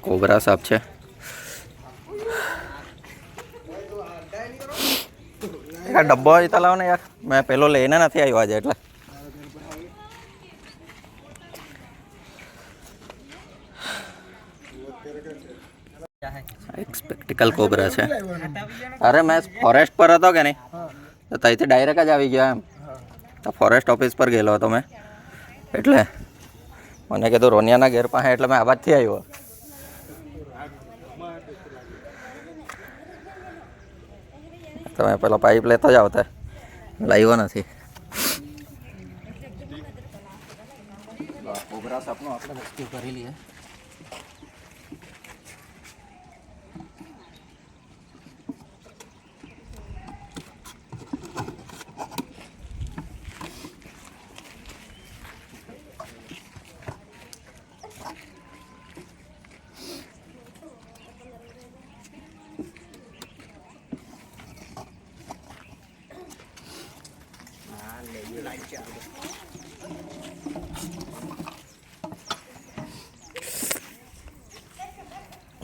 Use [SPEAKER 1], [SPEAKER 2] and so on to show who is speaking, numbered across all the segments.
[SPEAKER 1] Cobra સાપ છે. આ ડબ્બો અહીં લાવો ને યાર, મેં પેલો લઈને નથી આવ્યો આજે એટલે. એક સ્પેક્ટિકલ કોબરા છે. અરે મેં ફોરેસ્ટ પર હતો કે નહીં, તો ત્યાંથી ડાયરેક્ટ જ આવી ગયો એમ. તો ફોરેસ્ટ ઓફિસ પર ગયેલો હતો મેં, એટલે મને કીધું રોનિયાના ઘેર પાસે, એટલે મેં આબાદથી આવ્યો. તમે પેલો પાઇપ લેતો જ આવતા, લાવ્યો નથી. કોબરા સાપનો આપણે રેસ્ક્યુ કરી લઈએ.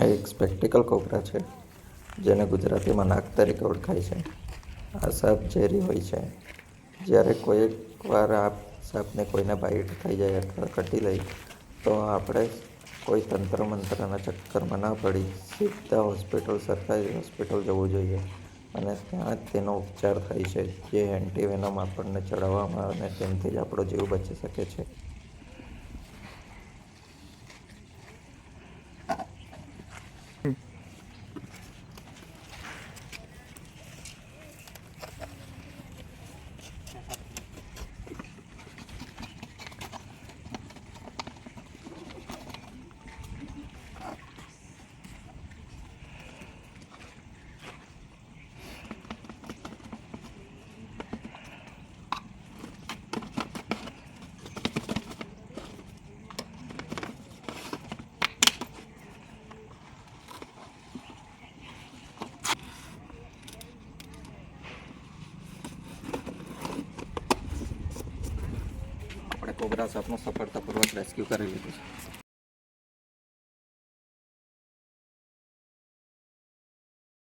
[SPEAKER 1] એક સ્પેક્ટિકલ કોબરા છે, જેને ગુજરાતીમાં નાગ તરીકે ઓળખાય છે. આ સાપ ઝેરી હોય છે. જ્યારે કોઈક વાર આ સાપને કોઈને બાઈટ થઈ જાય અથવા કટી લે, તો આપણે કોઈ તંત્ર મંત્રના ચક્કરમાં ના પડી સીધા હોસ્પિટલ, સરકારી હોસ્પિટલ જવું જોઈએ, અને ત્યાં તેનો ઉપચાર થાય છે, જે એન્ટીવેનમ આપણને ચડાવવામાં આવે અને તેનાથી જ આપણો જીવ બચી શકે છે. કોબરા સાપનું સફળતાપૂર્વક રેસ્ક્યુ કરી લીધું છે.